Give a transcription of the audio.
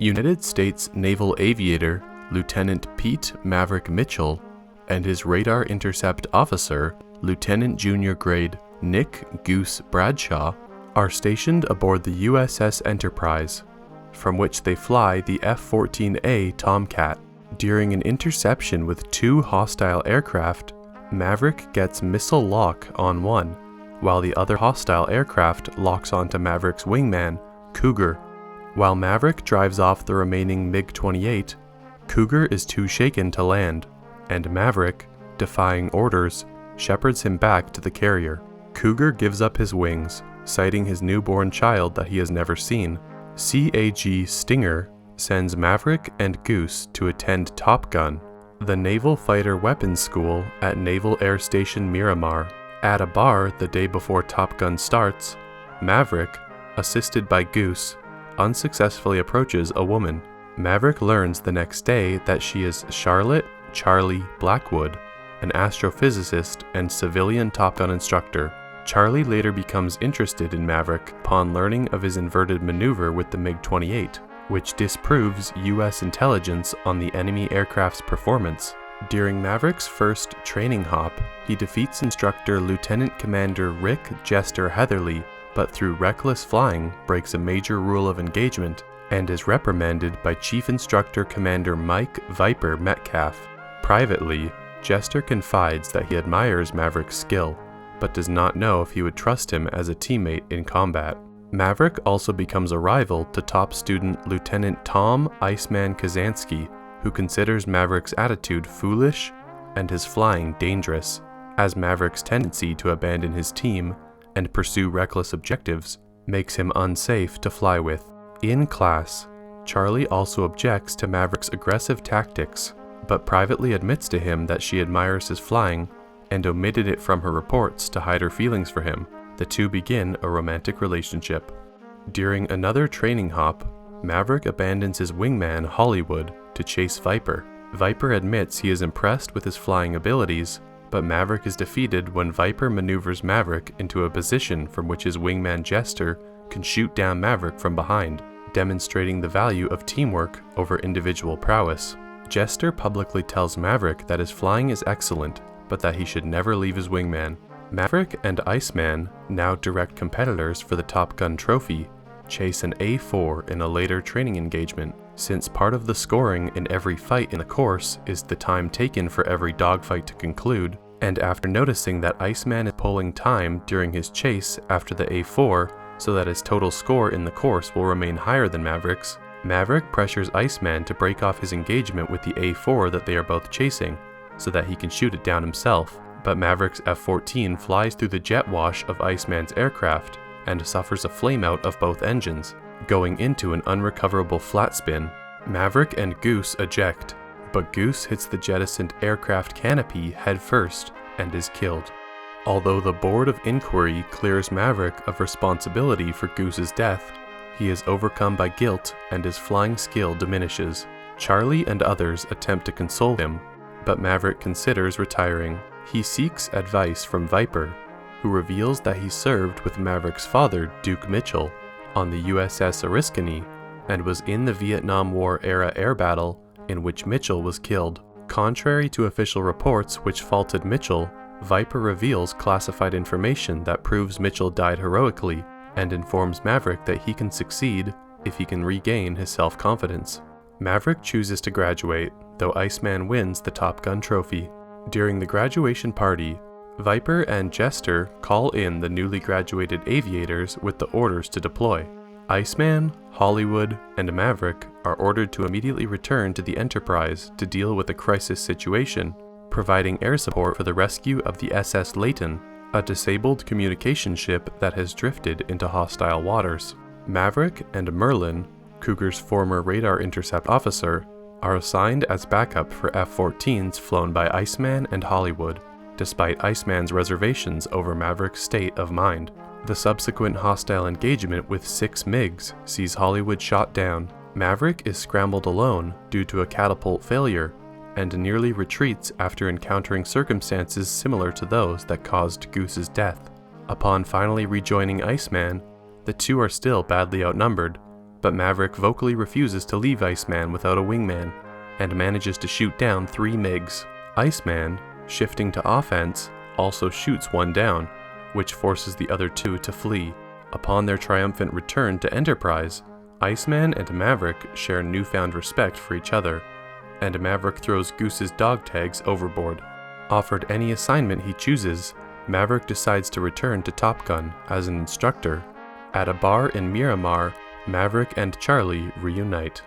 United States Naval aviator Lieutenant Pete Maverick Mitchell and his radar intercept officer, Lieutenant Junior Grade Nick Goose Bradshaw, are stationed aboard the USS Enterprise, from which they fly the F-14A Tomcat. During an interception with 2 hostile aircraft, Maverick gets missile lock on one, while the other hostile aircraft locks onto Maverick's wingman, Cougar. While Maverick drives off the remaining MiG-28, Cougar is too shaken to land, and Maverick, defying orders, shepherds him back to the carrier. Cougar gives up his wings, citing his newborn child that he has never seen. CAG Stinger sends Maverick and Goose to attend Top Gun, the Naval Fighter Weapons School at Naval Air Station Miramar. At a bar the day before Top Gun starts, Maverick, assisted by Goose, unsuccessfully approaches a woman. Maverick learns the next day that she is Charlotte Charlie Blackwood, an astrophysicist and civilian Top Gun instructor. Charlie later becomes interested in Maverick upon learning of his inverted maneuver with the MiG-28, which disproves U.S. intelligence on the enemy aircraft's performance. During Maverick's first training hop, he defeats instructor Lieutenant Commander Rick Jester Heatherly, but through reckless flying breaks a major rule of engagement and is reprimanded by Chief Instructor Commander Mike Viper Metcalf. Privately, Jester confides that he admires Maverick's skill, but does not know if he would trust him as a teammate in combat. Maverick also becomes a rival to top student Lieutenant Tom Iceman Kazansky, who considers Maverick's attitude foolish and his flying dangerous, as Maverick's tendency to abandon his team and pursue reckless objectives makes him unsafe to fly with. In class, Charlie also objects to Maverick's aggressive tactics, but privately admits to him that she admires his flying and omitted it from her reports to hide her feelings for him. The two begin a romantic relationship. During another training hop, Maverick abandons his wingman Hollywood to chase Viper. Viper admits he is impressed with his flying abilities, but Maverick is defeated when Viper maneuvers Maverick into a position from which his wingman Jester can shoot down Maverick from behind, demonstrating the value of teamwork over individual prowess. Jester publicly tells Maverick that his flying is excellent, but that he should never leave his wingman. Maverick and Iceman, now direct competitors for the Top Gun trophy, chase an A4 in a later training engagement. Since part of the scoring in every fight in the course is the time taken for every dogfight to conclude, and after noticing that Iceman is pulling time during his chase after the A4 so that his total score in the course will remain higher than Maverick's, Maverick pressures Iceman to break off his engagement with the A4 that they are both chasing, so that he can shoot it down himself. But Maverick's F-14 flies through the jet wash of Iceman's aircraft and suffers a flameout of both engines, going into an unrecoverable flat spin. Maverick and Goose eject, but Goose hits the jettisoned aircraft canopy head first and is killed. Although the Board of Inquiry clears Maverick of responsibility for Goose's death, he is overcome by guilt and his flying skill diminishes. Charlie and others attempt to console him, but Maverick considers retiring. He seeks advice from Viper, who reveals that he served with Maverick's father, Duke Mitchell, on the USS Oriskany, and was in the Vietnam War era air battle in which Mitchell was killed. Contrary to official reports which faulted Mitchell, Viper reveals classified information that proves Mitchell died heroically, and informs Maverick that he can succeed if he can regain his self-confidence. Maverick chooses to graduate, though Iceman wins the Top Gun trophy. During the graduation party, Viper and Jester call in the newly graduated aviators with the orders to deploy. Iceman, Hollywood, and Maverick are ordered to immediately return to the Enterprise to deal with a crisis situation, providing air support for the rescue of the SS Layton, a disabled communication ship that has drifted into hostile waters. Maverick and Merlin, Cougar's former radar intercept officer, are assigned as backup for F-14s flown by Iceman and Hollywood, despite Iceman's reservations over Maverick's state of mind. The subsequent hostile engagement with 6 MiGs sees Hollywood shot down. Maverick is scrambled alone due to a catapult failure, and nearly retreats after encountering circumstances similar to those that caused Goose's death. Upon finally rejoining Iceman, the two are still badly outnumbered, but Maverick vocally refuses to leave Iceman without a wingman, and manages to shoot down 3 MiGs. Iceman, shifting to offense, also shoots one down, which forces the other 2 to flee. Upon their triumphant return to Enterprise, Iceman and Maverick share newfound respect for each other, and Maverick throws Goose's dog tags overboard. Offered any assignment he chooses, Maverick decides to return to Top Gun as an instructor. At a bar in Miramar, Maverick and Charlie reunite.